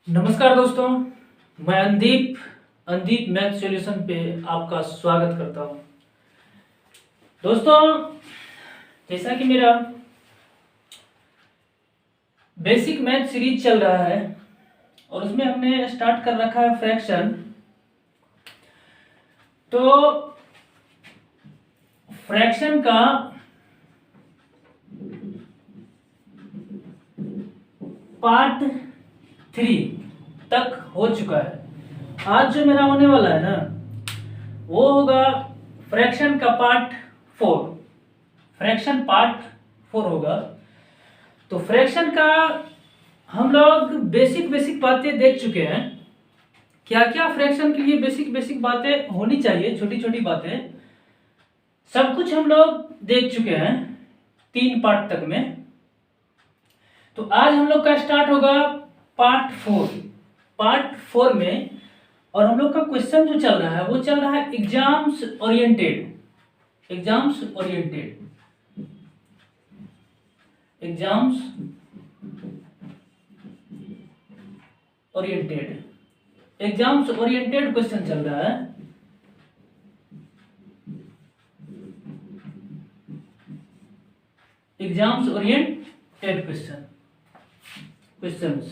नमस्कार दोस्तों, मैं अंदीप मैथ सॉल्यूशन पे आपका स्वागत करता हूँ। दोस्तों, जैसा कि मेरा बेसिक मैथ सीरीज चल रहा है और उसमें हमने स्टार्ट कर रखा है फ्रैक्शन। तो फ्रैक्शन का पार्ट 3 तक हो चुका है। आज जो मेरा होने वाला है ना, वो होगा फ्रैक्शन का पार्ट 4। फ्रैक्शन पार्ट 4 होगा। तो फ्रैक्शन का हम लोग बेसिक बातें देख चुके हैं। क्या क्या फ्रैक्शन के लिए बेसिक बातें होनी चाहिए, छोटी छोटी बातें, सब कुछ हम लोग देख चुके हैं 3 पार्ट तक में। तो आज हम लोग का स्टार्ट होगा पार्ट 4 में। और हम लोग का क्वेश्चन जो चल रहा है वो चल रहा है exams oriented. Exams oriented question चल रहा है। Exams oriented questions.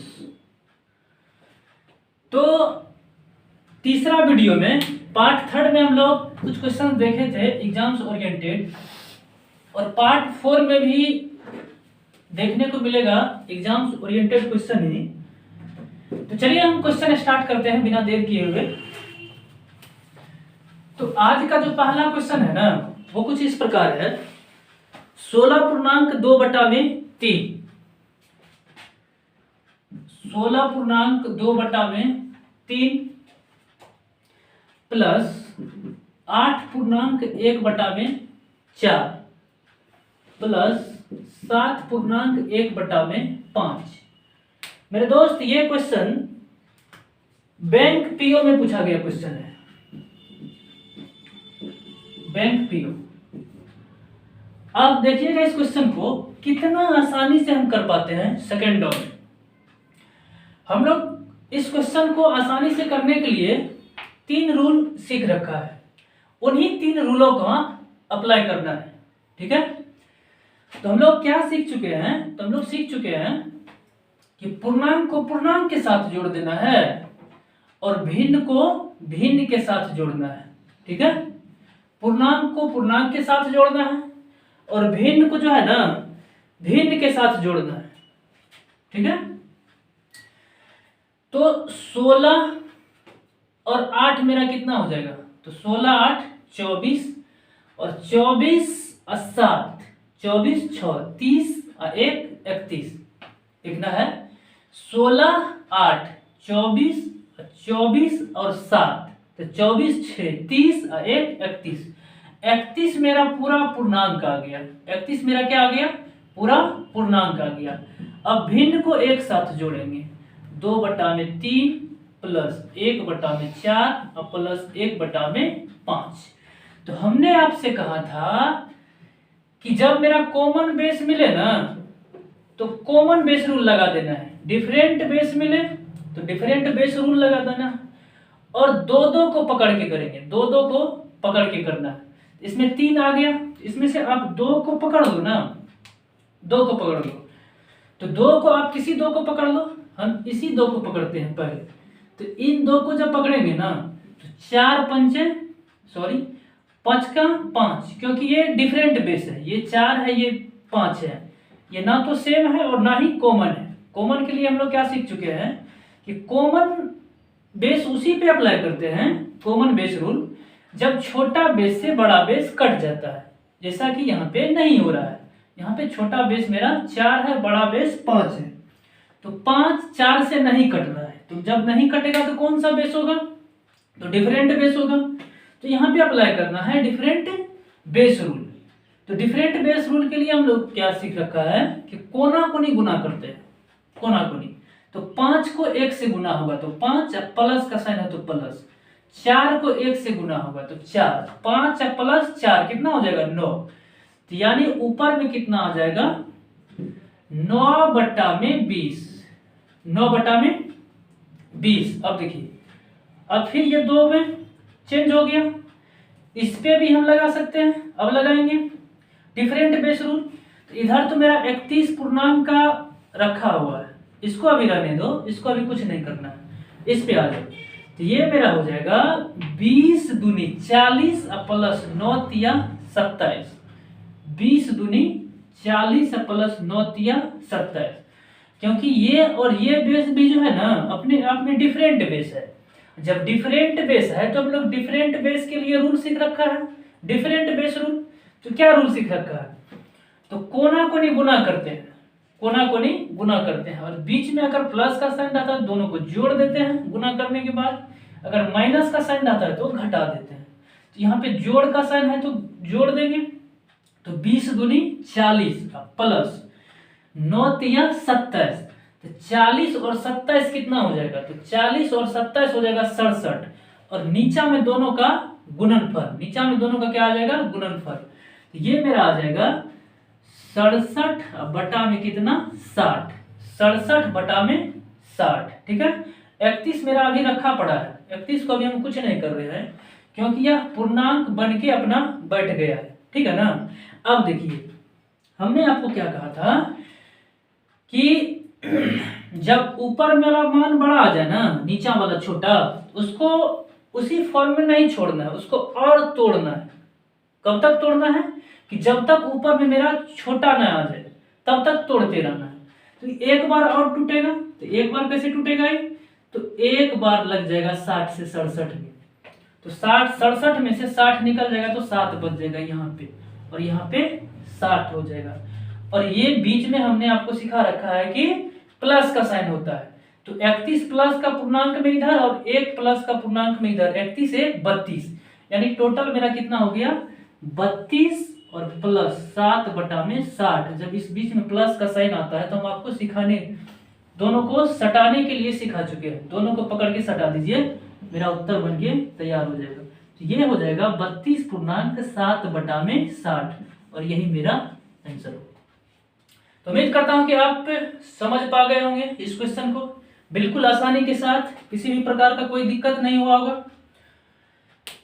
तो तीसरा वीडियो में पार्ट 3 में हम लोग कुछ क्वेश्चन देखे थे एग्जाम्स ओरिएंटेड, और पार्ट 4 में भी देखने को मिलेगा एग्जाम्स ओरिएंटेड क्वेश्चन ही। तो चलिए हम क्वेश्चन स्टार्ट करते हैं बिना देर किए हुए। तो आज का जो पहला क्वेश्चन है ना, वो कुछ इस प्रकार है। 16.2/3 16.2/3 प्लस 8.1/4 प्लस 7.1/5। मेरे दोस्त, ये क्वेश्चन बैंक पीओ में पूछा गया क्वेश्चन है। Bank PO. आप देखिएगा इस क्वेश्चन को कितना आसानी से हम कर पाते हैं सेकेंडों में। हम लोग इस क्वेश्चन को आसानी से करने के लिए 3 रूल सीख रखा है। उन्हीं 3 रूलों का अप्लाई करना है। ठीक है। तो हम लोग क्या सीख चुके हैं? तो हम लोग सीख चुके हैं कि पूर्णांक को पूर्णांक के साथ जोड़ देना है और भिन्न को भिन्न के साथ जोड़ना है। ठीक है। पूर्णांक को पूर्णांक के साथ जोड़ना है और भिन्न को जो है ना, भिन्न के साथ जोड़ना है। ठीक है। तो 16 और 8 मेरा कितना हो जाएगा? तो 16 8 24 और 24 और 7 24 6 30 और 1 31 लिखना है। 16 8 24 और 7 तो 24 6 30 और 1 31। 31 मेरा पूरा पूर्णांक आ गया। 31 मेरा क्या आ गया? पूरा पूर्णांक आ गया। अब भिन्न को एक साथ जोड़ेंगे। 2/3 प्लस 1/4 और प्लस 1/5। तो हमने आपसे कहा था कि जब मेरा कॉमन बेस मिले ना, तो कॉमन बेस रूल लगा देना है। डिफरेंट बेस मिले तो डिफरेंट बेस रूल लगा देना है। और 2 को पकड़ के करेंगे। 2 को पकड़ के करना है। इसमें 3 आ गया, इसमें से आप 2 को पकड़ लो ना, 2 को पकड़ लो। तो 2 को आप किसी 2 को पकड़ लो, हम इसी 2 को पकड़ते हैं पहले। तो इन 2 को जब पकड़ेंगे ना, तो 5 का 5, क्योंकि ये डिफरेंट बेस है। ये 4 है, ये 5 है। ये ना तो सेम है और ना ही कॉमन है। कॉमन के लिए हम लोग क्या सीख चुके हैं कि कॉमन बेस उसी पे अप्लाई करते हैं, कॉमन बेस रूल, जब छोटा बेस से बड़ा बेस कट जाता है। जैसा कि यहाँ पे नहीं हो रहा है। यहाँ पे छोटा बेस मेरा 4 है, बड़ा बेस 5 है। तो 5 4 से नहीं कट रहा है। तो जब नहीं कटेगा तो कौन सा बेस होगा? तो डिफरेंट बेस होगा। तो यहाँ पे अप्लाई करना है डिफरेंट बेस रूल। तो डिफरेंट बेस रूल के लिए हम लोग क्या सीख रखा है कि कोना कोनी गुना करते हैं। कोना कोनी। तो 5 को 1 से गुना होगा तो 5, प्लस का साइन है तो प्लस। 4 को 1 से गुना होगा तो 4। 5 प्लस 4 कितना हो जाएगा? 9। तो यानी ऊपर में कितना आ जाएगा? 9/20। 9/20 20। अब देखिए, अब फिर ये 2 में चेंज हो गया, इस पे भी हम लगा सकते हैं। अब लगाएंगे डिफरेंट बेस रूल। तो इधर तो मेरा 31 पूर्णांक का रखा हुआ है, इसको अभी रहने दो, इसको अभी कुछ नहीं करना है, इस पे आ जाओ। तो ये मेरा हो जाएगा 20 दूनी 40 प्लस 9 तिया 27। 20 दूनी 40 प्लस 9 तिया 27, क्योंकि ये और ये बेस भी जो है ना अपने आप में डिफरेंट बेस है। जब डिफरेंट बेस है तो हम लोग डिफरेंट बेस के लिए रूल सीख रखा है, डिफरेंट बेस रूल। तो क्या रूल सीख रखा है? तो कोना कोनी गुना करते हैं, कोना कोनी गुना करते हैं, और बीच में अगर प्लस का साइन आता है दोनों को जोड़ देते हैं गुना करने के बाद, अगर माइनस का साइन आता है तो घटा देते हैं। तो यहाँ पे जोड़ का साइन है तो जोड़ देंगे, तो 20 दूनी 40 प्लस 9 तिया 27। तो 40 और 27 कितना हो जाएगा? तो 40 और 27 हो जाएगा 67, और नीचा में दोनों का गुणनफल, नीचा में दोनों का क्या आ जाएगा? गुणनफल। तो ये मेरा आ जाएगा 67 बटा में कितना? 60। 67 बटा में 60, ठीक है। 31 मेरा अभी रखा पड़ा है, 31 को अभी हम कुछ नहीं कर रहे हैं क्योंकि यह पूर्णांक बन के अपना बैठ गया है, ठीक है ना। अब देखिए, हमने आपको क्या कहा था कि जब ऊपर वाला मान बड़ा आ जाए ना, नीचा वाला छोटा, उसको उसी फॉर्म में नहीं छोड़ना है, उसको और तोड़ना है। कब तक तोड़ना है? कि जब तक ऊपर में मेरा छोटा ना आ जाए तब तक तोड़ते रहना है। तो एक बार और टूटेगा, तो एक बार कैसे टूटेगा ये? तो एक बार लग जाएगा 60 से 67 में, तो 60 67 में से 60 निकल जाएगा तो 7 बच जाएगा यहाँ पे, और यहाँ पे 60 हो जाएगा। और ये बीच में हमने आपको सिखा रखा है कि प्लस का साइन होता है, तो 31 प्लस का पूर्णांक में इधर और 1 प्लस का पूर्णांक में इधर, 31 से 32, यानी टोटल मेरा कितना हो गया? 32 और प्लस 7 बटा में 60। जब इस बीच में प्लस का साइन आता है तो हम आपको सिखाने, दोनों को सटाने के लिए सिखा चुके हैं। दोनों को पकड़ के सटा दीजिए, मेरा उत्तर बन के तैयार हो जाएगा। तो ये हो जाएगा 32 पूर्णांक 7 बटा में 60, और यही मेरा आंसर हो। तो उम्मीद करता हूं कि आप समझ पा गए होंगे इस क्वेश्चन को बिल्कुल आसानी के साथ, किसी भी प्रकार का कोई दिक्कत नहीं हुआ होगा।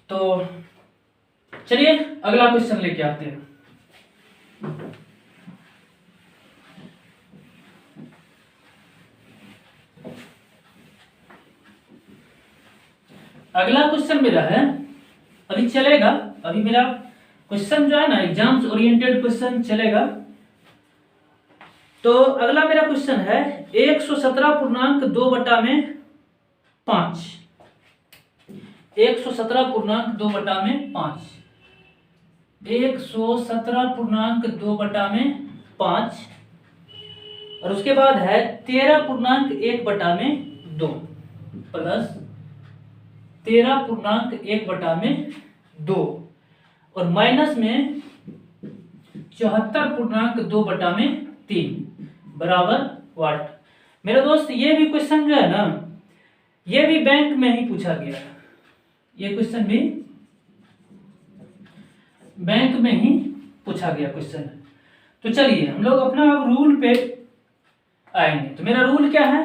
तो चलिए अगला क्वेश्चन लेके आते हैं। अगला क्वेश्चन मेरा है, अभी चलेगा, अभी मेरा क्वेश्चन जो है ना एग्जाम्स ओरिएंटेड क्वेश्चन चलेगा। तो अगला मेरा क्वेश्चन है 117 पूर्णांक 2 बटा में 5। 117 पूर्णांक 2 बटा में 5, 117 पूर्णांक 2 बटा में 5, और उसके बाद है 13 पूर्णांक 1 बटा में 2 प्लस 13 पूर्णांक 1 बटा में 2, और माइनस में 74 पूर्णांक 2 बटा में 3 बराबर वाट। मेरे दोस्त ये भी क्वेश्चन जो है ना, ये भी बैंक में ही पूछा गया है, ये क्वेश्चन भी बैंक में ही पूछा गया क्वेश्चन है। तो चलिए हम लोग अपना अब रूल पे आएंगे। तो मेरा रूल क्या है?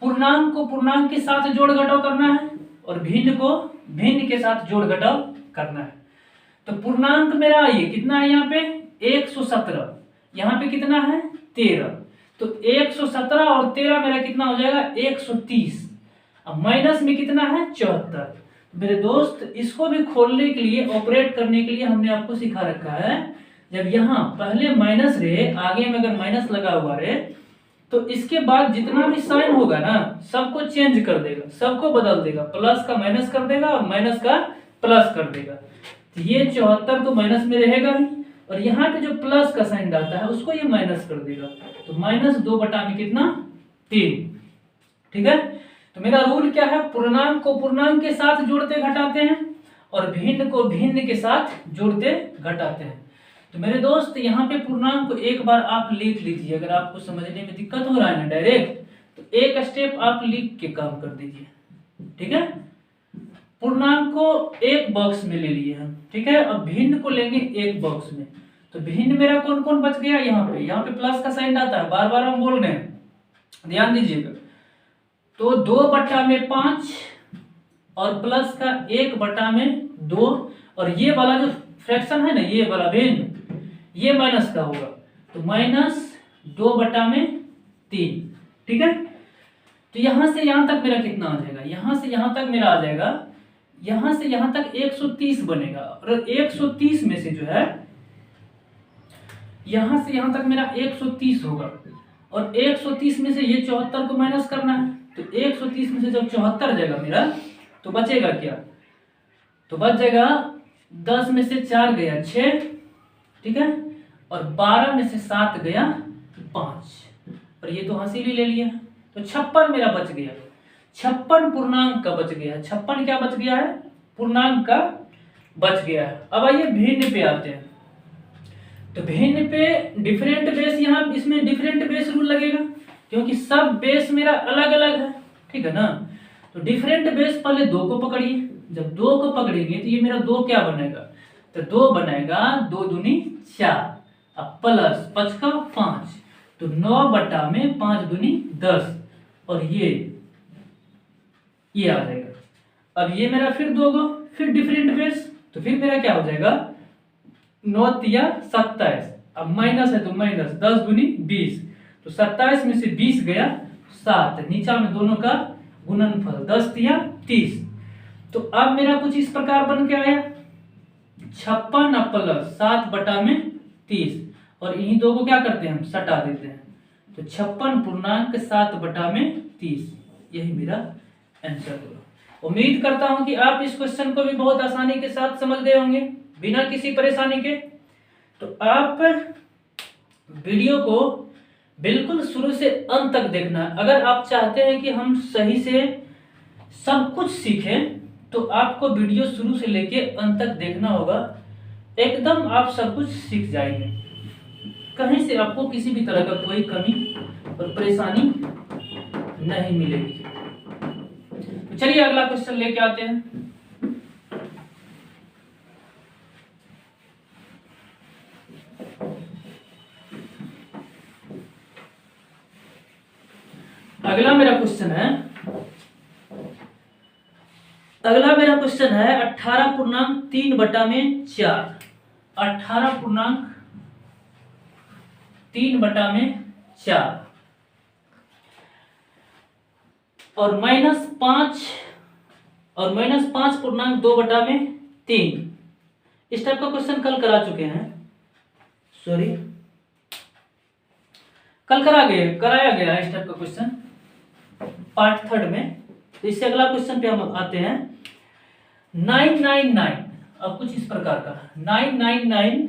पूर्णांक को पूर्णांक के साथ जोड़ घटाव करना है, और भिन्न को भिन्न के साथ जोड़ घटाव करना है। तो पूर्णांक मेरा ये कितना है? यहाँ पे 117, यहाँ पे कितना है? 13। तो 117 और 13 मेरा कितना हो जाएगा? 130। अब माइनस में कितना है? 74। मेरे दोस्त इसको भी खोलने के लिए, ऑपरेट करने के लिए हमने आपको सिखा रखा है, जब यहाँ पहले माइनस रहे, आगे में अगर माइनस लगा हुआ रहे, तो इसके बाद जितना भी साइन होगा ना सबको चेंज कर देगा, सबको बदल देगा, प्लस का माइनस कर देगा और माइनस का प्लस कर देगा। तो ये 74 तो माइनस में रहेगा ही, और यहाँ पे जो प्लस का साइन डालता है उसको ये माइनस कर देगा। तो -2 बटा में कितना? 3, ठीक है। तो मेरा रूल क्या है? पूर्णांक को पूर्णांक के साथ जोड़ते घटाते हैं, और भिन्न को भिन्न के साथ जोड़ते घटाते हैं। तो मेरे दोस्त यहाँ पे पूर्णांक को एक बार आप लिख लीजिए, अगर आपको समझने में दिक्कत हो रहा है ना डायरेक्ट, तो एक स्टेप आप लिख के काम कर दीजिए, ठीक है। पूर्णांक को एक बॉक्स में ले लिए हम, ठीक है। अब भिन्न को लेंगे एक बॉक्स में। तो भिन्न मेरा कौन कौन बच गया? यहाँ पे प्लस का साइन आता है, बार बार हम बोल रहे हैं, ध्यान दीजिएगा। तो 2/5 और प्लस का 1/2, और ये वाला जो फ्रैक्शन है ना, ये वाला भिन्न, ये माइनस का होगा, तो -2/3। ठीक है, तो यहां से यहां तक मेरा कितना आ जाएगा, यहां से यहां तक मेरा आ जाएगा, यहां से यहां तक 130 बनेगा, और 130 में से जो है, यहां से यहां तक मेरा 130 होगा, और 130 में से ये 74 को माइनस करना है, तो 130 में से जब 74 जाएगा मेरा, तो बचेगा क्या, तो बच जाएगा 10 में से 4 गया 6, ठीक है, और 12 में से 7 गया 5, और ये तो हासिल ही ले लिया, तो 56 मेरा बच गया, 56 पूर्णांक का बच गया है, 56 क्या बच गया है, पूर्णांक का बच गया है। अब आइए भिन्न पे आते हैं, तो भिन्न पे डिफरेंट बेस, यहाँ इसमें डिफरेंट बेस रूल लगेगा, क्योंकि सब बेस मेरा अलग अलग है, ठीक है ना। तो डिफरेंट बेस पहले 2 को पकड़िए, जब 2 को पकड़ेंगे तो ये मेरा 2 क्या बनेगा, तो 2 बनेगा 2 दूनी 4, अब प्लस 5 का 5, तो 9/5 दूनी 10, और ये आ जाएगा। अब ये मेरा फिर 2 गो, फिर डिफरेंट बेस, तो फिर मेरा क्या हो जाएगा, 9 तिया 27, अब माइनस है तो माइनस, 10 दूनी 20, तो 27 में से 20 गया 7, नीचा में दोनों का गुणनफल 10 तिया 30। तो अब मेरा कुछ इस प्रकार बन के आया, 56 प्लस 7/30, और इन्हीं 2 को क्या करते हैं हम, सटा देते हैं, तो 56 पूर्णांक 7/30, यही मेरा आंसर होगा। उम्मीद करता हूं कि आप इस क्वेश्चन को भी बहुत आसानी के साथ समझ गए होंगे, बिना किसी परेशानी के। तो आप वीडियो को बिल्कुल शुरू से अंत तक देखना है। अगर आप चाहते हैं कि हम सही से सब कुछ सीखें, तो आपको वीडियो शुरू से लेके अंत तक देखना होगा, एकदम आप सब कुछ सीख जाएंगे, कहीं से आपको किसी भी तरह का कोई कमी और परेशानी नहीं मिलेगी। तो चलिए अगला क्वेश्चन लेके आते हैं। अगला मेरा क्वेश्चन है 18/3/4, 18/3/4 और -5 और -5.2/3। इस टाइप का क्वेश्चन कल करा चुके हैं, सॉरी कल कराया गया है इस टाइप का क्वेश्चन पार्ट 3 में। तो इससे अगला क्वेश्चन पे हम आते हैं 999। अब कुछ इस प्रकार का 999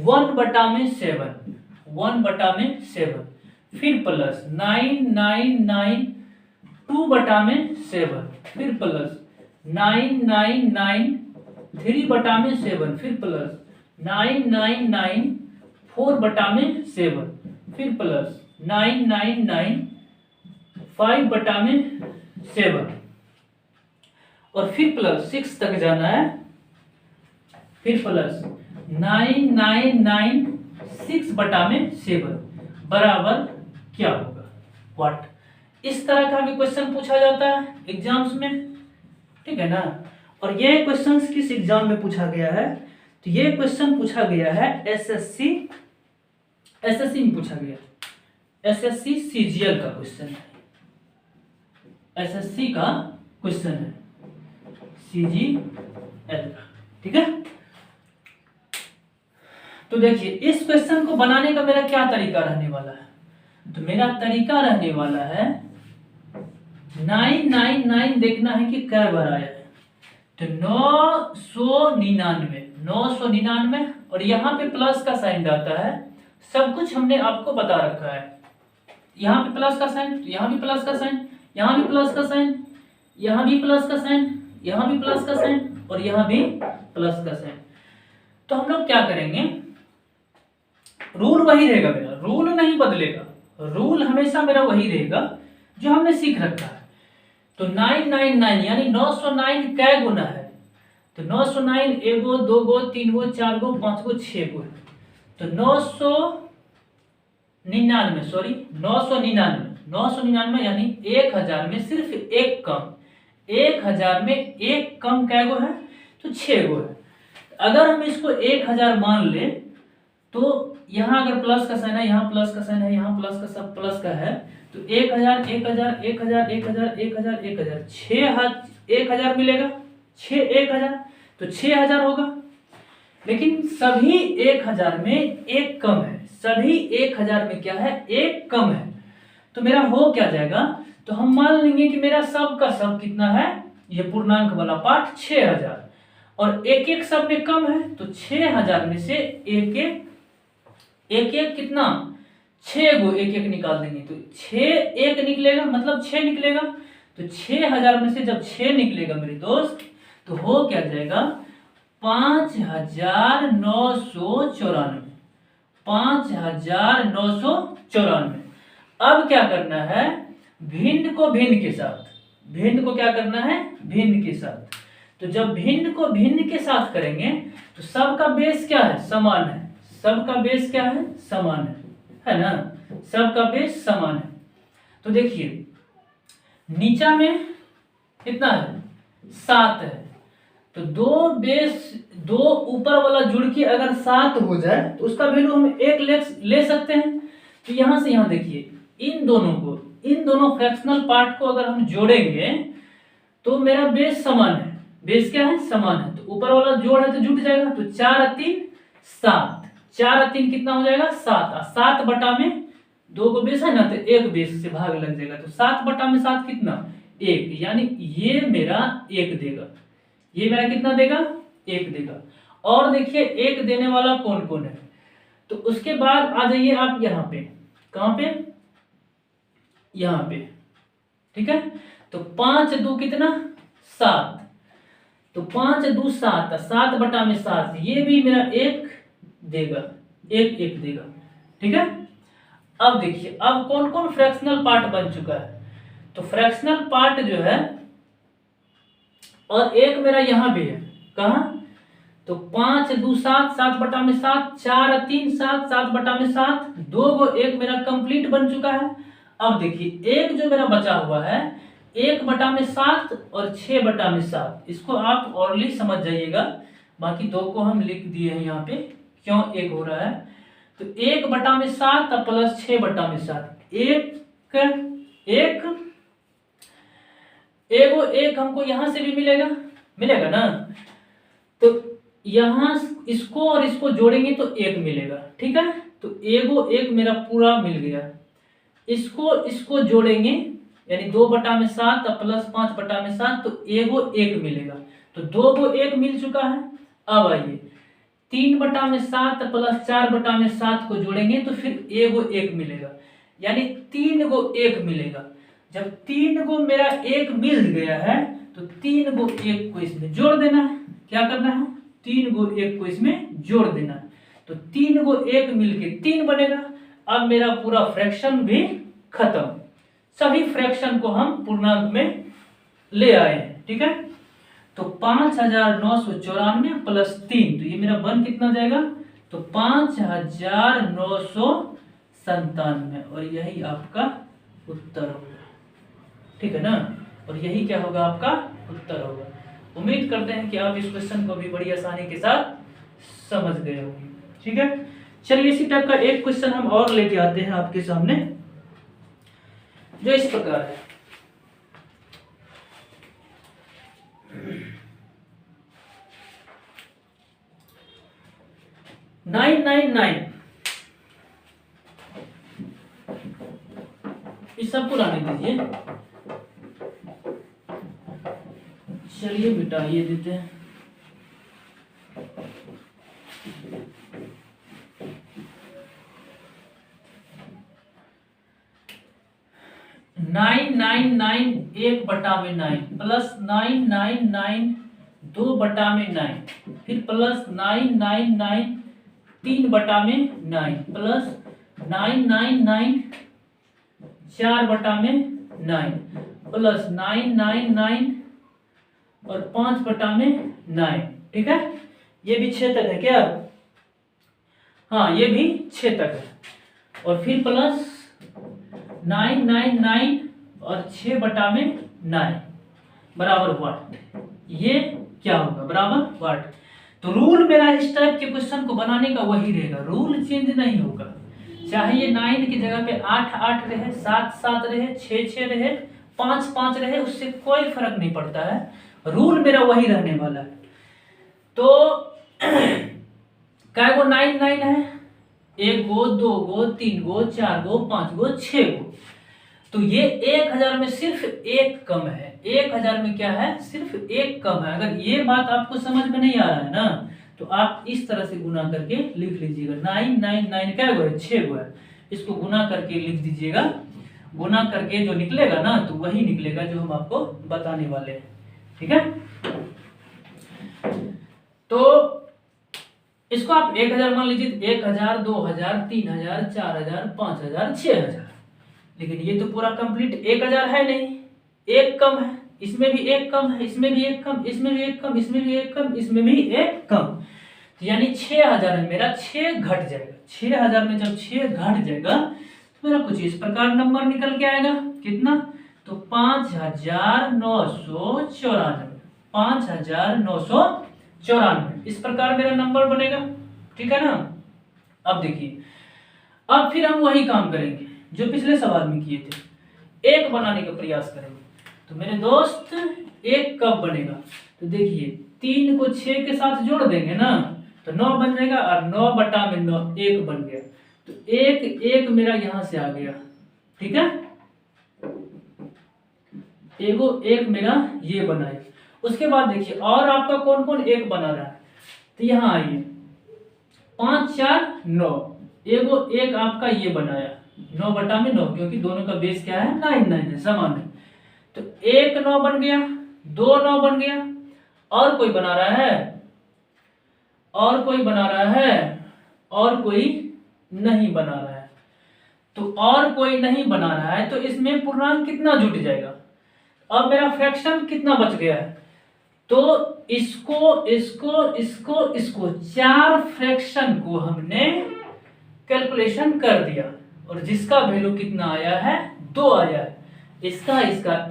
1/7, 1/7, फिर प्लस 999 2/7, फिर प्लस 999 3/7, फिर प्लस 999 4/7, फिर प्लस 999 5/7, और फिर प्लस 6 तक जाना है, फिर प्लस 999 6/7 बराबर क्या होगा, व्हाट। इस तरह का भी क्वेश्चन पूछा जाता है एग्जाम्स में, ठीक है ना। और ये क्वेश्चंस किस एग्जाम में पूछा गया है, तो ये क्वेश्चन पूछा गया है एसएससी में पूछा गया, एसएससी सीजीएल का क्वेश्चन है, एसएससी का क्वेश्चन है सीजीएल का, ठीक है। तो देखिए इस क्वेश्चन को बनाने का मेरा क्या तरीका रहने वाला है, तो मेरा तरीका रहने वाला है 999 देखना है कि कै बार आया है, तो 999, और यहाँ पे प्लस का साइन आता है, सब कुछ हमने आपको बता रखा है। यहाँ पे प्लस का साइन, तो यहाँ भी प्लस का साइन, यहाँ भी प्लस का साइन, यहाँ भी प्लस का साइन, यहाँ भी प्लस का साइन, और यहाँ भी प्लस का साइन। तो हम लोग क्या करेंगे, रूल वही रहेगा मेरा, रूल नहीं बदलेगा, रूल हमेशा मेरा वही रहेगा जो हमने सीख रखा है। तो 999 यानी 909 कै गुना है, तो 909 1 गो 2 गो 3 गो 4 गो 5 गो 6 गो, तो 999 सॉरी 999 999 यानी 1000 में सिर्फ एक कम, 1000 में एक कम कै गो है? तो 6 गो है। अगर हम इसको 1000 मान ले तो यहाँ अगर प्लस का साइन है, यहाँ प्लस का साइन है, यहाँ प्लस का सब प्लस का है, तो 1000 1000 1000 1000 1000 1000 1000 मिलेगा, 1000 तो 6000 होगा। लेकिन सभी 1000 में एक कम है, सभी 1000 में क्या है? एक कम है। तो मेरा हो क्या जाएगा? तो हम मान लेंगे कि मेरा सब का सब कितना है? ये पूर्णांक वाला पार्ट 6000 और एक एक सब में कम है, तो 6000 में से एक एक कितना? 6 गो एक एक निकाल देंगे, तो 6 एक निकलेगा, मतलब 6 निकलेगा। तो 6000 में से जब 6 निकलेगा मेरे दोस्त, तो हो क्या जाएगा? 5994, 5994। अब क्या करना है? भिन्न को भिन्न के साथ, भिन्न को क्या करना है? भिन्न के साथ। तो जब भिन्न को भिन्न के साथ करेंगे तो सबका बेस क्या है? समान है। सबका बेस क्या है? समान है ना? सबका बेस समान है। तो देखिए नीचा में कितना है? 7 है। तो दो ऊपर वाला जुड़ के अगर 7 हो जाए तो उसका वैल्यू हम 1 ले सकते हैं। तो यहां से यहां देखिए इन दोनों फ्रैक्शनल पार्ट को अगर हम जोड़ेंगे तो मेरा बेस समान है। बेस क्या है? समान है। तो ऊपर वाला जोड़ है तो जुट जाएगा, तो 4 और 3 7, 4 और 3 कितना हो जाएगा? 7। 7 बटा में 2 को बेस है ना, तो 1 बेस से भाग लग जाएगा, तो 7 बटा में 7 कितना? 1, यानी ये मेरा 1 देगा। ये मेरा कितना देगा? 1 देगा। और देखिए 1 देने वाला कौन कौन है? तो उसके बाद आ जाइए आप यहाँ पे, कहाँ पे? यहाँ पे, ठीक है। तो 5 2 कितना? 7, तो 5 2 7, 7 बटा में 7, ये भी मेरा 1 देगा, 1 देगा, ठीक है। अब देखिए अब कौन कौन फ्रैक्शनल पार्ट बन चुका है? तो फ्रैक्शनल पार्ट जो है, और एक मेरा यहाँ भी है, कहाँ? तो 5 2 7, 7 बटा में 7, 4 और 3 7, 7 बटा में 7, 2 गो 1 मेरा कंप्लीट बन चुका है। अब देखिए एक जो मेरा बचा हुआ है 1 बटा में 7 और 6 बटा में 7, इसको आप औरली समझ जाइएगा, बाकी 2 को हम लिख दिए हैं यहाँ पे, क्यों 1 हो रहा है। तो 1 बटा में 7 प्लस 6 बटा में 7, 1 हमको यहां से भी मिलेगा ना। तो यहां इसको और इसको जोड़ेंगे तो 1 मिलेगा, ठीक है। तो 1 मेरा पूरा मिल गया। इसको जोड़ेंगे यानी 2 बटा में 7 प्लस 5 बटा में 7, तो 1 मिलेगा। तो 2 को 1 मिल चुका है। अब आइए 3 बटा में 7 प्लस 4 बटा में 7 को जोड़ेंगे तो फिर 1 मिलेगा, यानी 3 को 1 मिलेगा। जब 3 को मेरा 1 मिल गया है तो 3 को 1 को इसमें जोड़ देना है। क्या करना है? 3 को 1 को इसमें जोड़ देना है। तो 3 को 1 मिलके 3 बनेगा। अब मेरा पूरा फ्रैक्शन भी खत्म, सभी फ्रैक्शन को हम पूर्णांक में ले आए हैं, ठीक है। तो 5994 प्लस 3, तो ये मेरा बन कितना जाएगा? तो 5997, और यही आपका उत्तर होगा, ठीक है ना। और यही क्या होगा? आपका उत्तर होगा। उम्मीद करते हैं कि आप इस क्वेश्चन को भी बड़ी आसानी के साथ समझ गए होंगे, ठीक है। चलिए इसी टाइप का एक क्वेश्चन हम और लेके आते हैं आपके सामने, जो इस प्रकार है। नाइन नाइन नाइन, इस सबको लाने दीजिए। चलिए मिटाइए देते हैं। नाइन नाइन नाइन 1 बटा में 9 प्लस 999 2 बटा में 9, फिर प्लस 999 3 बटा में 9 प्लस 999 4 बटा में 9 प्लस 999 और 5 बटा में 9, ठीक है। ये भी 6 तक है क्या? हाँ ये भी 6 तक है। और फिर प्लस 999 और 6/9 बराबर वाट। ये क्या होगा? बराबर वाट। तो रूल मेरा इस टाइप के क्वेश्चन को बनाने का वही रहेगा, रूल चेंज नहीं होगा। चाहे ये 9 की जगह पे 8 8 रहे, 7 7 रहे, 6 6 रहे, 5 5 रहे, उससे कोई फर्क नहीं पड़ता है, रूल मेरा वही रहने वाला है। तो काय गो 9 9 है? 1 गो, 2 गो, 3 गो, 4 गो, 5 गो, 6 गो। तो ये 1000 में सिर्फ एक कम है। 1000 में क्या है? सिर्फ एक कम है। अगर ये बात आपको समझ में नहीं आ रहा है ना, तो आप इस तरह से गुना करके लिख लीजिएगा। 999 क्या गो है? 6 गो है। इसको गुना करके लिख दीजिएगा। गुना करके जो निकलेगा ना, तो वही निकलेगा जो हम आपको बताने वाले हैं। ठीक है? तो इसको आप 1000 मान लीजिए, 1000, 2000, 3000, 4000, 5000, 6000। लेकिन ये तो पूरा कंप्लीट 1000 है नहीं, एक कम है, इसमें भी एक कम है, इसमें भी एक कम, इसमें भी एक कम, इसमें भी एक कम, इसमें भी एक कम। तो यानी 6000 है मेरा, 6 घट जाएगा। 6000 में जब 6 घट जाएगा तो मेरा कुछ इस प्रकार नंबर निकल के आएगा। कितना? तो 5994। 5994 इस प्रकार मेरा नंबर बनेगा। ठीक है ना? अब देखिए, अब फिर हम वही काम करेंगे जो पिछले सवाल में किए थे, एक बनाने का प्रयास करेंगे। तो मेरे दोस्त, एक कब बनेगा? तो देखिए, 3 को 6 के साथ जोड़ देंगे ना, तो 9 बन जाएगा, और 9/9 1 बन गया। तो एक एक मेरा यहां से आ गया। ठीक है? एक मेरा ये बनाया। उसके बाद देखिए, और आपका कौन कौन एक बना रहा है? तो यहाँ आइए, 5 4 9, एक आपका ये बनाया 9/9, क्योंकि दोनों का बेस क्या है? 9 9 है, समान है। तो 1 9 बन गया, 2 9 बन गया। और कोई बना रहा है? और कोई बना रहा है? और कोई नहीं बना रहा है। तो और कोई नहीं बना रहा है, तो इसमें पूर्णांक कितना जुट जाएगा? अब मेरा फ्रैक्शन कितना बच गया है? तो इसको इसको इसको इसको 4 फ्रैक्शन को हमने कैलकुलेशन कर दिया, और जिसका वैल्यू कितना आया है? 2 आया है। इसका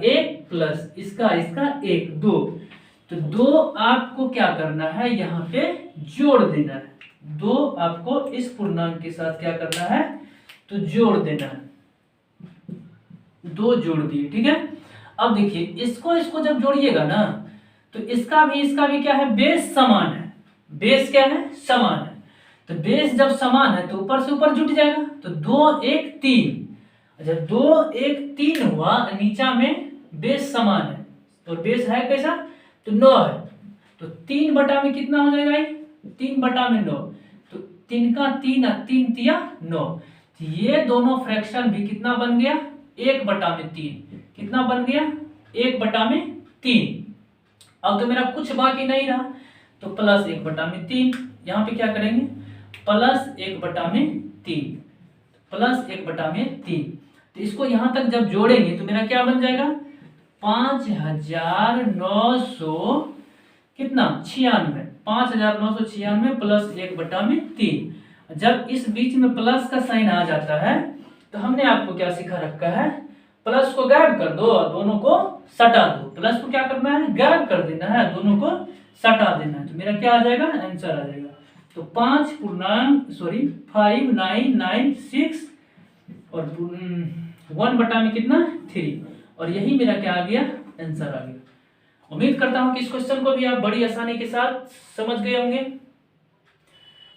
1 प्लस इसका 1, 2। तो 2 आपको क्या करना है? यहाँ पे जोड़ देना है। 2 आपको इस पूर्णांक के साथ क्या करना है? तो जोड़ देना है। 2 जोड़ दिए। ठीक है? अब देखिए, इसको जब जोड़िएगा ना, तो इसका भी क्या है? बेस समान है। बेस क्या है? समान है। तो बेस जब समान है तो ऊपर से ऊपर जुट जाएगा। तो 2 1 3। जब 2 1 3 हुआ, नीचा में बेस समान है, तो बेस है कैसा? तो 9 है। तो 3 बटा में कितना हो जाएगा? 3 बटा में 9। तो 3 का 3 और 3 तिया 9। तो ये दोनों फ्रैक्शन भी कितना बन गया? 1/3। कितना बन गया? 1/3। अब तो मेरा कुछ बाकी नहीं रहा, तो प्लस 1/3। यहाँ पे क्या करेंगे? Plus 1/3, plus 1/3। तो इसको यहां तक जब जोड़ेंगे तो मेरा क्या बन जाएगा? 5900 कितना? 96। 5996 प्लस 1/3। जब इस बीच में प्लस का साइन आ जाता है, तो हमने आपको क्या सिखा रखा है? प्लस को गायब कर दो और दोनों को सटा दो। प्लस को क्या करना है? गायब कर देना है, दोनों को सटा देना है। तो मेरा क्या आ जाएगा? आंसर आ जाएगा। तो 5.5996 और 1 बटा में कितना? 3। और यही मेरा क्या आ गया? आंसर आ गया। उम्मीद करता हूं कि इस क्वेश्चन को भी आप बड़ी आसानी के साथ समझ गए होंगे।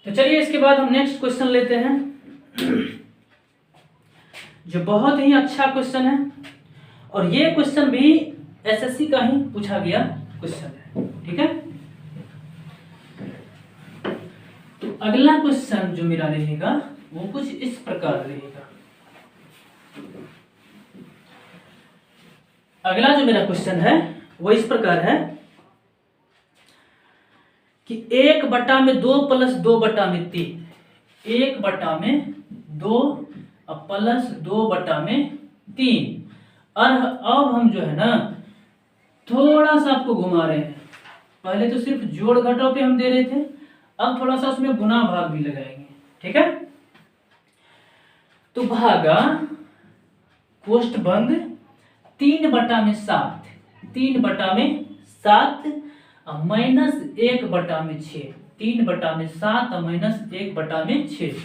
तो चलिए, इसके बाद हम नेक्स्ट क्वेश्चन लेते हैं, जो बहुत ही अच्छा क्वेश्चन है, और ये क्वेश्चन भी एसएससी का ही पूछा गया क्वेश्चन है। ठीक है? तो अगला क्वेश्चन जो मेरा रहेगा वो कुछ इस प्रकार रहेगा। अगला जो मेरा क्वेश्चन है वो इस प्रकार है कि 1/2 प्लस 2/3। 1/2 प्लस 2/3। और अब हम जो है ना, थोड़ा सा आपको घुमा रहे हैं। पहले तो सिर्फ जोड़ घटाव पे हम दे रहे थे, अब थोड़ा सा उसमें गुना भाग भी लगाएंगे। ठीक है? तो भागा कोष्ट बंद 3/7, 3/7 माइनस 1/6, 3/7 माइनस 1/6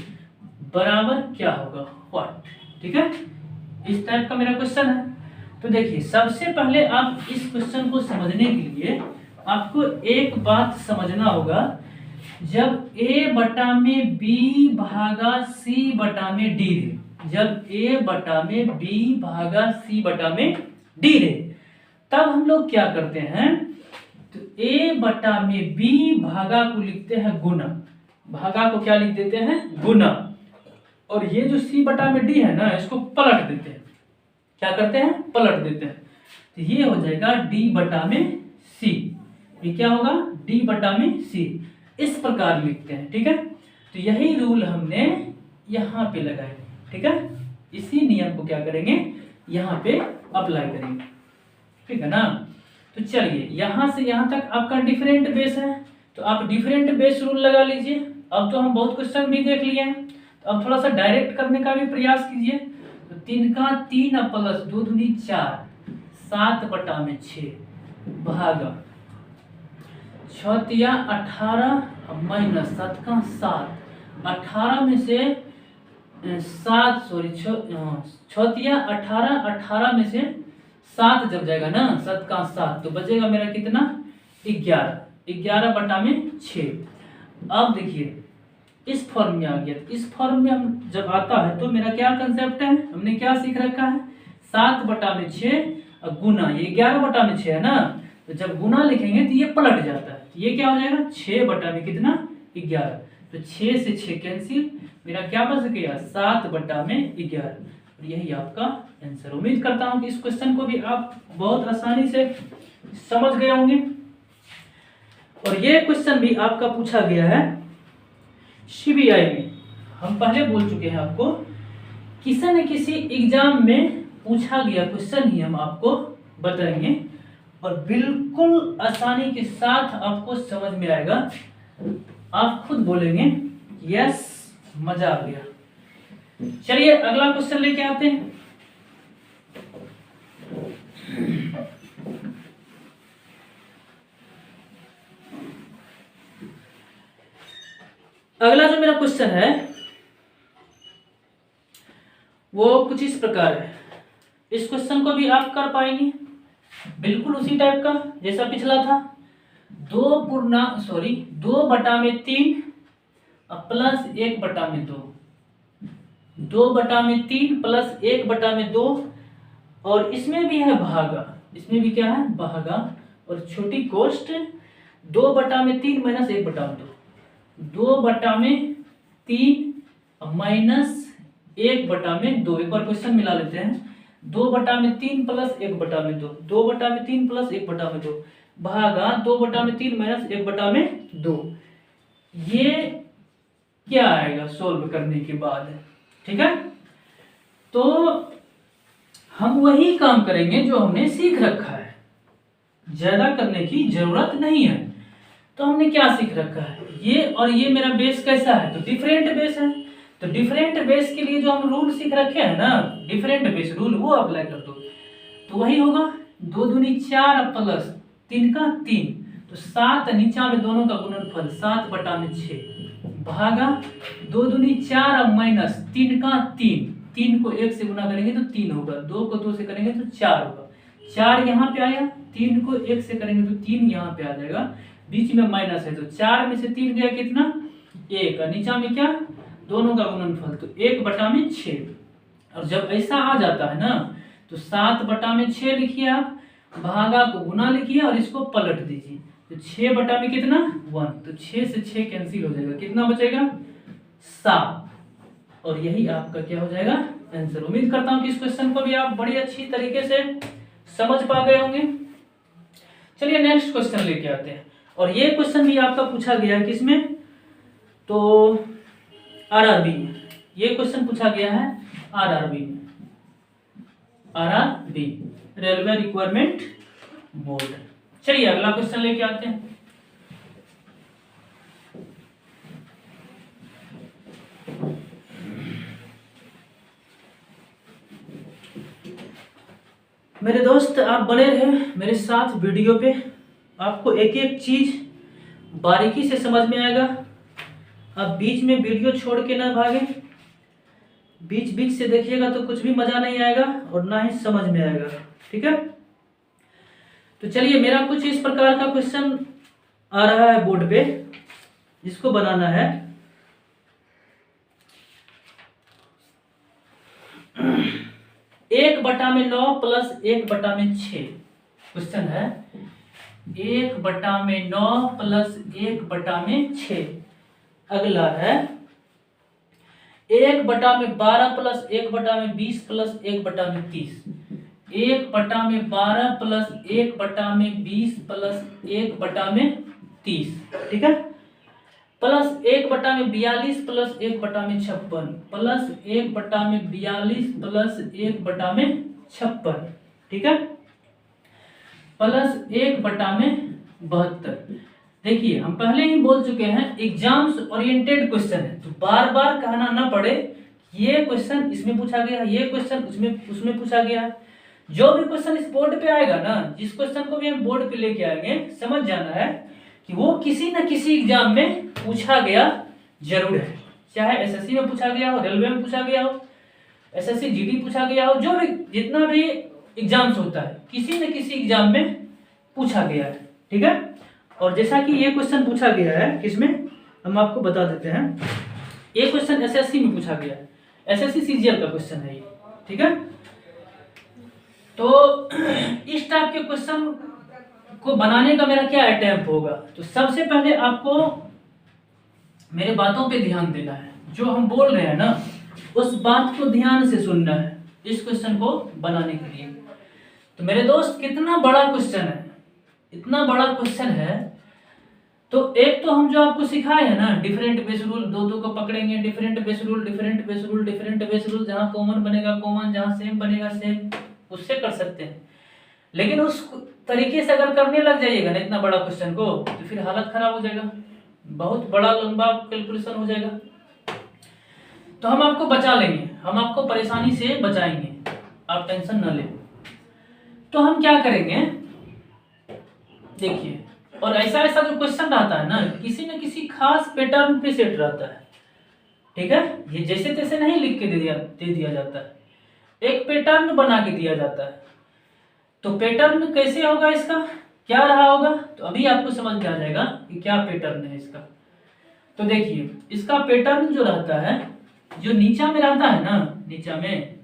बराबर क्या होगा, व्हाट। ठीक है, इस टाइप का मेरा क्वेश्चन है। तो देखिए सबसे पहले आप इस क्वेश्चन को समझने के लिए आपको एक बात समझना होगा, जब a बटा में b भागा c बटा में d रहे, जब a बटा में b भागा c बटा में d रहे, तब हम लोग क्या करते हैं, तो a बटा में b भागा को लिखते हैं गुना, भागा को क्या लिख देते हैं, गुना, और ये जो c बटा में d है ना, इसको पलट देते हैं, क्या करते हैं, पलट देते हैं, तो ये हो जाएगा d बटा में c, ये क्या होगा, d बटा में c, इस प्रकार लिखते हैं। ठीक है, तो यही रूल हमने यहाँ पे लगाए। ठीक है, इसी नियम को क्या करेंगे, यहाँ पे अप्लाई करेंगे। ठीक है ना, तो चलिए यहाँ से यहाँ तक आपका डिफरेंट बेस है, तो आप डिफरेंट बेस रूल लगा लीजिए। अब तो हम बहुत क्वेश्चन भी देख लिए हैं, तो अब थोड़ा सा डायरेक्ट करने का भी प्रयास कीजिए। तो 3 का 3 प्लस 2 दूनी 4, 7/6 भागा 6 18 माइनस 7 का 7, 18 में से 7 सॉरी 6 18, 18 में से 7 जब जाएगा ना, 7 का 7, तो बचेगा मेरा कितना, 11, 11/6। अब देखिए इस फॉर्म में आ गया, इस फॉर्म में हम जब आता है तो मेरा क्या कंसेप्ट है, हमने क्या सीख रखा है, 7/6 और गुना, ये 11/6 है ना, तो जब गुना लिखेंगे तो ये पलट जाता है, ये क्या हो जाएगा, 6 बटा में कितना, 11, तो 6 से 6 कैंसिल, मेरा क्या बच गया, 7/11, और यही आपका आंसर। उम्मीद करता हूं कि इस क्वेश्चन को भी आप बहुत आसानी से समझ गए होंगे। और ये क्वेश्चन भी आपका पूछा गया है सीबीआई में, हम पहले बोल चुके हैं आपको, किसी न किसी एग्जाम में पूछा गया क्वेश्चन ही हम आपको बताएंगे, और बिल्कुल आसानी के साथ आपको समझ में आएगा, आप खुद बोलेंगे यस मजा आ गया। चलिए अगला क्वेश्चन लेके आते हैं। अगला जो मेरा क्वेश्चन है वो कुछ इस प्रकार है, इस क्वेश्चन को भी आप कर पाएंगे, बिल्कुल उसी टाइप का जैसा पिछला था। 2/3 प्लस 1/2, 2/3 प्लस 1/2, और इसमें भी है भागा, इसमें भी क्या है, भागा, और छोटी कोष्ट 2/3 माइनस 1/2, 2/3 माइनस 1/2। एक बार क्वेश्चन मिला लेते हैं, 2/3 प्लस 1/2, 2/3 प्लस 1/2 भागा 2/3 माइनस 1/2। ये क्या आएगा सोल्व करने के बाद, ठीक है। तो हम वही काम करेंगे जो हमने सीख रखा है, ज्यादा करने की जरूरत नहीं है। तो हमने क्या सीख रखा है, ये और ये मेरा बेस कैसा है, तो डिफरेंट बेस है। तो डिफरेंट बेस के लिए जो हम रूल सीख रखे हैं ना, डिफरेंट बेस रूल, वो अप्लाई कर दो तो वही होगा। 2 दूनी 4 प्लस 3 का 3, तो 7 नीचा में दोनों का गुणनफल 7/6 भागा 2 दूनी 4 माइनस 3 का 3, 3 को 1 से गुना करेंगे तो 3 होगा, 2 को 2 से करेंगे तो 4 होगा, 4 यहाँ पे आया, 3 को 1 से करेंगे तो 3 यहाँ पे आ जाएगा, बीच में माइनस है तो 4 में से 3 गया कितना, 1, और नीचा में क्या, दोनों का गुणनफल तो 1/6। और जब ऐसा आ जाता है ना तो 7/6 लिखिए आप, भागा को गुना लिखिए और इसको पलट दीजिए, तो 6 बटा में कितना 1, तो 6 से 6 कैंसिल हो जाएगा, कितना बचेगा 7, और यही आपका क्या हो जाएगा आंसर। उम्मीद करता हूं कि इस क्वेश्चन को भी आप बड़ी अच्छी तरीके से समझ पा गए होंगे। चलिए नेक्स्ट क्वेश्चन लेके आते हैं, और ये क्वेश्चन भी आपका पूछा गया है किसमें, तो आरआरबी में। ये क्वेश्चन पूछा गया है आरआरबी में, आरआरबी रेलवे रिक्वायरमेंट बोर्ड। चलिए अगला क्वेश्चन लेके आते हैं। मेरे दोस्त आप बने रहे मेरे साथ वीडियो पे, आपको एक एक चीज बारीकी से समझ में आएगा। आप बीच में वीडियो छोड़ के ना भागे, बीच बीच से देखिएगा तो कुछ भी मजा नहीं आएगा और ना ही समझ में आएगा, ठीक है। तो चलिए, मेरा कुछ इस प्रकार का क्वेश्चन आ रहा है बोर्ड पे, जिसको बनाना है। 1/9 प्लस 1/6 क्वेश्चन है। 1/9 प्लस 1/6। अगला है 1/12 प्लस 1/20 प्लस 1/30। 1/12 प्लस 1/20 प्लस 1/30, ठीक है। प्लस 1/42 प्लस 1/56 प्लस 1/42 प्लस 1/56, ठीक है। प्लस 1/72। देखिए, हम पहले ही बोल चुके हैं एग्जाम्स ओरिएंटेड क्वेश्चन है, तो बार बार कहना ना पड़े ये क्वेश्चन इसमें पूछा गया, ये क्वेश्चन उसमें पूछा गया है। जो भी क्वेश्चन इस बोर्ड पे आएगा ना, जिस क्वेश्चन को भी हम बोर्ड पे लेके आएंगे, समझ जाना है कि वो किसी न किसी एग्जाम में पूछा गया जरूर है। चाहे एसएससी में पूछा गया हो, रेलवे में पूछा गया हो, एसएससी जीडी पूछा गया हो, जो भी जितना भी एग्जाम्स होता है किसी न किसी एग्जाम में पूछा गया है, ठीक है। और जैसा कि ये क्वेश्चन पूछा गया है किसमें, हम आपको बता देते हैं। ये क्वेश्चन एसएससी में पूछा गया है, एसएससी सीजीएल का क्वेश्चन है ये, ठीक है। तो इस टाइप के क्वेश्चन को बनाने का मेरा क्या अटेम्प्ट होगा, तो सबसे पहले आपको मेरे बातों पे ध्यान देना है। जो हम बोल रहे हैं ना, उस बात को ध्यान से सुनना है इस क्वेश्चन को बनाने के लिए। तो मेरे दोस्त, कितना बड़ा क्वेश्चन है, इतना बड़ा क्वेश्चन है। तो एक तो हम जो आपको सिखाए हैं ना, डिफरेंट बेस रूल, दो को पकड़ेंगे, different base rule, different base rule, different base rule, जहां कॉमन बनेगा कॉमन, जहां सेम बनेगा सेम, उससे कर सकते हैं। लेकिन उस तरीके से अगर करने लग जाइएगा ना इतना बड़ा क्वेश्चन को, तो फिर हालत खराब हो जाएगा, बहुत बड़ा लंबा कैलकुलेशन हो जाएगा। तो हम आपको बचा लेंगे, हम आपको परेशानी से बचाएंगे, आप टेंशन न लें। तो हम क्या करेंगे, देखिए, और ऐसा ऐसा जो क्वेश्चन रहता है ना, किसी न किसी खास पैटर्न पे सेट रहता है, ठीक है। ये जैसे तैसे नहीं लिख के दे दिया जाता है, एक पैटर्न बना के दिया जाता है। तो पैटर्न कैसे होगा, इसका क्या रहा होगा, तो अभी आपको समझ में आ जाएगा कि क्या पैटर्न है इसका। तो देखिए, इसका पैटर्न जो रहता है, जो नीचा में रहता है ना, नीचा में,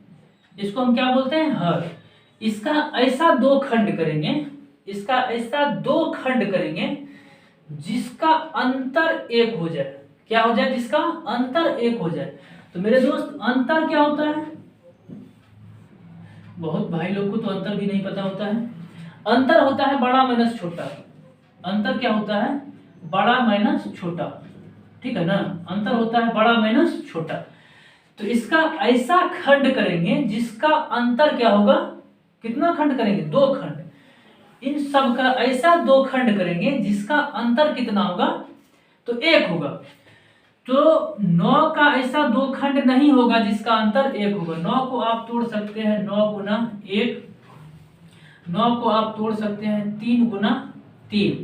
इसको हम क्या बोलते हैं, हर। इसका ऐसा दो खंड करेंगे, इसका ऐसा दो खंड करेंगे जिसका अंतर एक हो जाए। क्या हो जाए, जिसका अंतर एक हो जाए। तो मेरे दोस्त, अंतर क्या होता है, बहुत भाई लोग को तो अंतर भी नहीं पता होता है। अंतर होता है बड़ा माइनस छोटा। अंतर क्या होता है, बड़ा माइनस छोटा, ठीक है ना। अंतर होता है बड़ा माइनस छोटा। तो इसका ऐसा खंड करेंगे जिसका अंतर क्या होगा, कितना खंड करेंगे, दो खंड। इन सब का ऐसा दो खंड करेंगे जिसका अंतर कितना होगा, तो एक होगा। तो 9 का ऐसा दो खंड नहीं होगा जिसका अंतर एक होगा। 9 को आप तोड़ सकते हैं 9 गुना 1, 9 को आप तोड़ सकते हैं 3 गुना 3।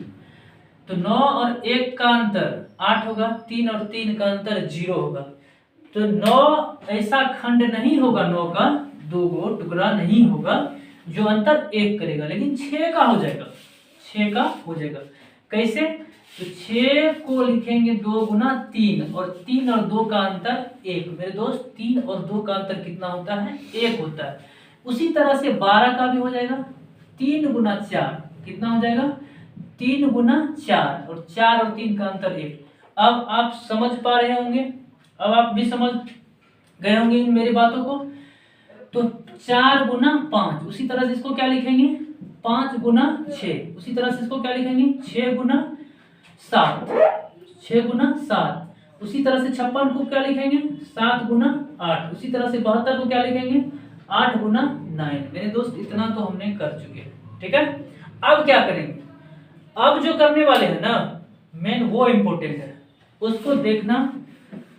तो 9 और 1 का अंतर 8 होगा, 3 और 3 का अंतर 0 होगा। तो 9 ऐसा खंड नहीं होगा, 9 का दो गो टुकड़ा नहीं होगा जो अंतर एक करेगा, लेकिन 6 का हो जाएगा, 6 का हो जाएगा। कैसे, तो 6 को लिखेंगे 2 गुना 3, और 3 और 2 का अंतर 1। मेरे दोस्त, 3 और 2 का अंतर कितना होता है, 1 होता है। उसी तरह से 12 का भी हो जाएगा, 3 गुना 4 कितना हो जाएगा, 3 गुना 4, और 4 और 3 का अंतर 1। अब आप समझ पा रहे होंगे, अब आप भी समझ गए होंगे इन मेरी बातों को। तो 4 गुना 5, उसी तरह से इसको क्या लिखेंगे, 5 गुना 6, उसी तरह से इसको क्या लिखेंगे, 6 गुना 7, 6 गुना 7। उसी तरह से 56 को क्या लिखेंगे, 7 गुना 8। उसी तरह से 72 को क्या लिखेंगे, 8 गुना 9। मेरे दोस्त, इतना तो हमने कर चुके हैं, ठीक है। अब क्या करेंगे, अब जो करने वाले हैं ना, मेन वो इंपॉर्टेंट है, उसको देखना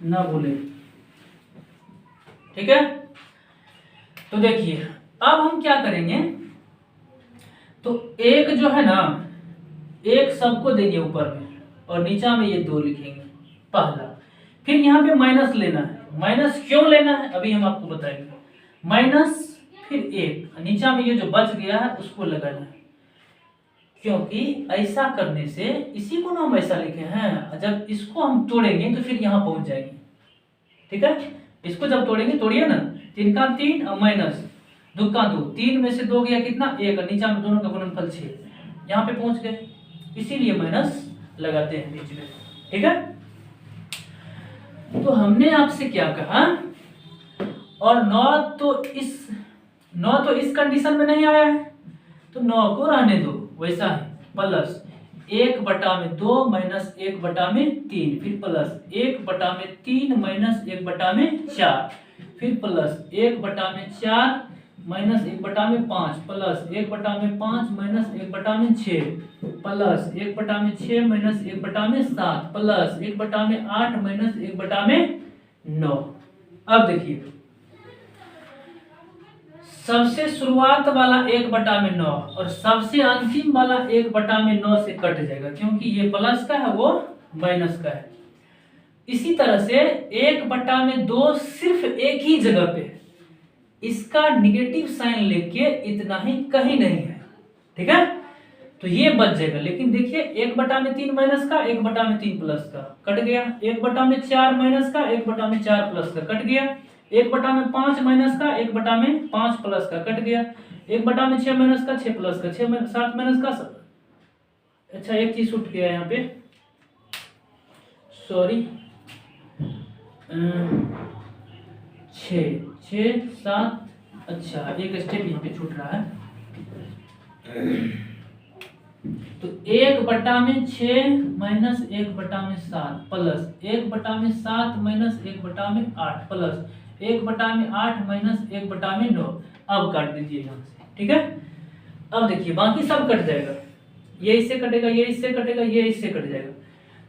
ना भूलें, ठीक है। तो देखिए, अब हम क्या करेंगे, तो एक जो है ना, एक सबको देंगे ऊपर में और नीचा में ये 2 लिखेंगे पहला। फिर यहाँ पे माइनस लेना है। माइनस क्यों लेना है अभी हम आपको बताएंगे। माइनस फिर 1 नीचा में ये जो बच गया है उसको लगाना है, क्योंकि ऐसा करने से, इसी को ना हम ऐसा लिखे हैं, जब इसको हम तोड़ेंगे तो फिर यहाँ पहुंच जाएंगे। ठीक है, इसको जब तोड़ेंगे, तोड़िए ना, 3 का 3 और माइनस 2 का 2, 3 में से 2 गया कितना 1, और नीचा में दोनों का गुणनफल 6, यहाँ पे पहुंच गए, इसीलिए माइनस लगाते हैं बीच में। ठीक है, तो हमने आपसे क्या कहा, और 9 तो इस कंडीशन में नहीं आया है, तो 9 को रहने दो वैसा है, प्लस 1/2 माइनस 1/3, फिर प्लस 1/3 माइनस 1/4, फिर plus 1/4 minus 1/5, plus 1/5 minus 1/6, plus 1/6 minus 1/7, plus 1/8 minus 1/9। अब देखिए, सबसे शुरुआत वाला 1/9 और सबसे अंतिम वाला 1/9 से कट जाएगा, क्योंकि ये प्लस का है वो माइनस का है। इसी तरह से 1/2 सिर्फ एक ही जगह पे, इसका निगेटिव साइन लेके इतना ही कहीं नहीं है। ठीक है, तो ये बच जाएगा। लेकिन देखिए 1/3 माइनस का, 1/3 प्लस का कट गया, 1/4 माइनस का, 1/4 प्लस का कट गया, 1/5 माइनस का, 1/5 प्लस का कट गया, 1/6 माइनस का, 6 प्लस का, 7 माइनस का। अच्छा, एक चीज छूट गया यहाँ पे, सॉरी, 6 7, अच्छा एक स्टेप यहाँ पे छूट रहा है। तो 1/6 minus 1/7 plus 1/7 minus 1/8 plus 1/8 minus 1/9। अब काट दीजिए यहाँ से। ठीक है, अब देखिए बाकी सब कट जाएगा, ये इससे कटेगा, ये इससे कटेगा, ये इससे कट जाएगा।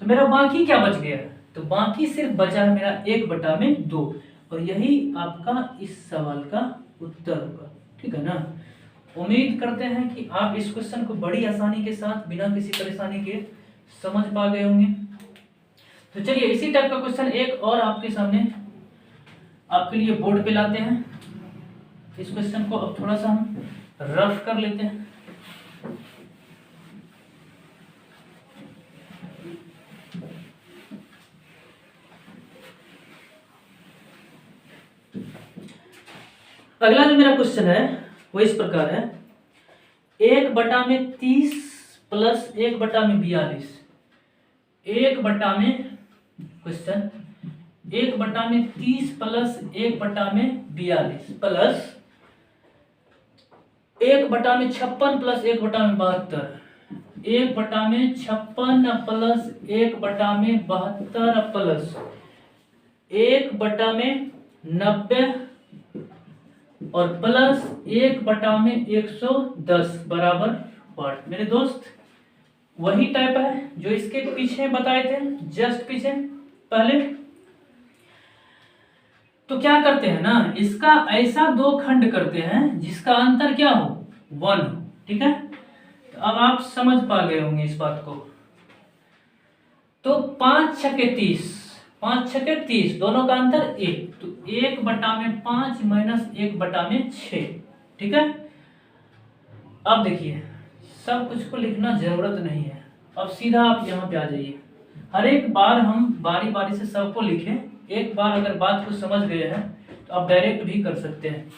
तो मेरा बाकी क्या बच गया, तो बाकी सिर्फ बचा है मेरा 1/2, और यही आपका इस सवाल का उत्तर होगा। ठीक है ना, उम्मीद करते हैं कि आप इस क्वेश्चन को बड़ी आसानी के साथ बिना किसी परेशानी के समझ पा गए होंगे। तो चलिए इसी टाइप का क्वेश्चन एक और आपके सामने आपके लिए बोर्ड पे लाते हैं। इस क्वेश्चन को अब थोड़ा सा हम रफ कर लेते हैं। अगला जो मेरा क्वेश्चन है वो इस प्रकार है, 1/30 plus 1/42, 1/30 plus 1/42 plus 1/56 plus 1/72, 1/56 plus 1/72 plus 1/90 और प्लस 1/110 बराबर वाट। मेरे दोस्त वही टाइप है जो इसके पीछे बताए थे, जस्ट पीछे पहले। तो क्या करते हैं ना, इसका ऐसा 2 खंड करते हैं जिसका अंतर क्या हो, 1 हो। ठीक है, तो अब आप समझ पा गए होंगे इस बात को। तो 5 छके 30, 5 छके 30, दोनों का अंतर 1, तो 1/5 माइनस 1/6। ठीक है, अब देखिए सब कुछ को लिखना जरूरत नहीं है, अब सीधा आप यहाँ पे आ जाइए। हर एक बार हम बारी बारी से सबको लिखें, एक बार अगर बात को समझ गए हैं तो आप डायरेक्ट भी कर सकते हैं।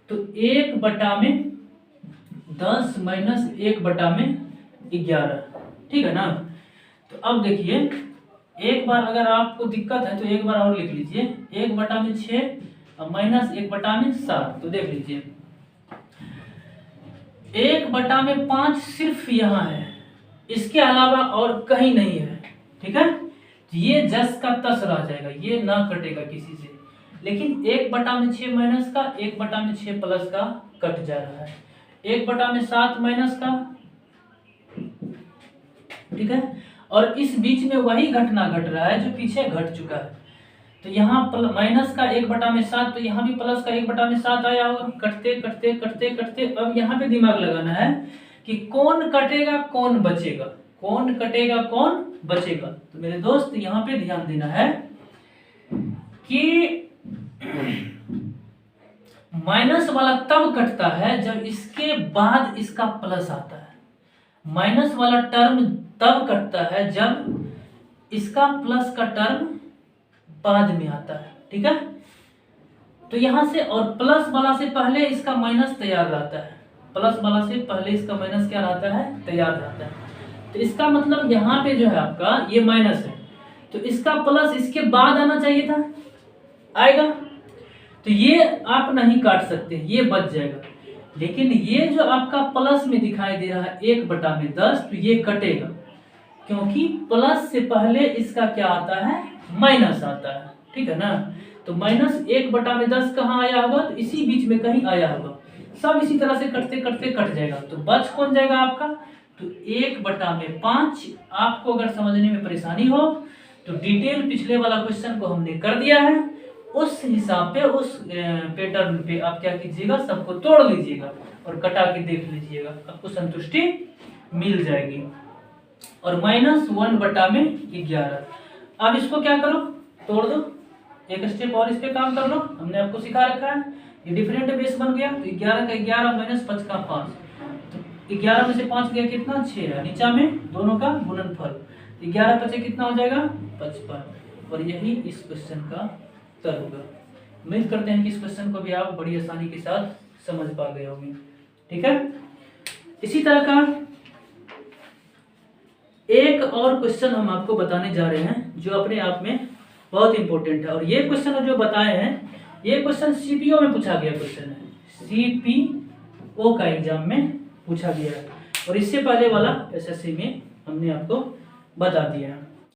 तो 1/10 माइनस 1/11। ठीक है ना, तो अब देखिए एक बार अगर आपको दिक्कत है तो एक बार और लिख लीजिए, 1/6 माइनस 1/7। तो देख लीजिए 1/5 सिर्फ यहाँ है, इसके अलावा और कहीं नहीं है। ठीक है, ये जस का तस रह जाएगा, ये ना कटेगा किसी से। लेकिन 1/6 माइनस का 1/6 प्लस का कट जा रहा है, 1/7 माइनस का। ठीक है, और इस बीच में वही घटना घट रहा है जो पीछे घट चुका है। तो यहाँ माइनस का 1/7, तो यहाँ भी प्लस का 1/7 आया, और कटते कटते कटते कटते अब यहाँ पे दिमाग लगाना है कि कौन कटेगा कौन बचेगा, कौन कटेगा कौन बचेगा। तो मेरे दोस्त यहाँ पे ध्यान देना है कि माइनस वाला तब कटता है जब इसके बाद इसका प्लस आता है। माइनस वाला टर्म तब कटता है जब इसका प्लस का टर्म बाद में आता है, ठीक है। तो यहां से और प्लस वाला से पहले इसका माइनस तैयार रहता है, प्लस वाला से पहले इसका माइनस क्या रहता है, तैयार रहता है। तो इसका मतलब यहाँ पे जो है आपका ये माइनस है, तो इसका प्लस इसके बाद आना चाहिए था, आएगा। तो ये आप नहीं काट सकते, ये बच जाएगा। लेकिन ये जो आपका प्लस में दिखाई दे रहा है 1/10, तो ये कटेगा, क्योंकि प्लस से पहले इसका क्या आता है, माइनस आता है, ठीक है ना। तो माइनस 1/10 कहाँ आया होगा, तो इसी बीच में कहीं आया होगा। सब इसी तरह से कटते कटते कट जाएगा। तो बच कौन जाएगा आपका, तो 1/5। आपको अगर समझने में परेशानी हो तो डिटेल पिछले वाला क्वेश्चन को हमने कर दिया है, उस हिसाब पे उस पैटर्न पे आप क्या कीजिएगा, सबको तोड़ लीजिएगा और कटा के देख लीजिएगा, आपको संतुष्टि मिल जाएगी। और -1/11। अब इसको क्या करो, तोड़ दो, एक स्टेप और इस पे काम कर लो, हमने आपको सिखा रखा है। ये डिफरेंट बेस बन गया, तो 11 का 11 माइनस 5 का 5, तो 11 में से 5 गया कितना, 6 है, नीचा में दोनों का गुणनफल, 11 बचे कितना हो जाएगा, 55। और यही इस क्वेश्चन का उत्तर होगा। उम्मीद करते हैं कि इस क्वेश्चन को भी आप बड़ी आसानी के साथ समझ पा गए होंगे, ठीक है। इसी तरह का एक और क्वेश्चन हम आपको बताने जा रहे हैं जो अपने आप में बहुत इंपॉर्टेंट है। और ये क्वेश्चन जो बताए हैं, ये क्वेश्चन सीपीओ में पूछा गया क्वेश्चन है, सीपीओ का एग्जाम में पूछा गया है। और इससे पहले वाला एसएससी में हमने आपको बता दिया है।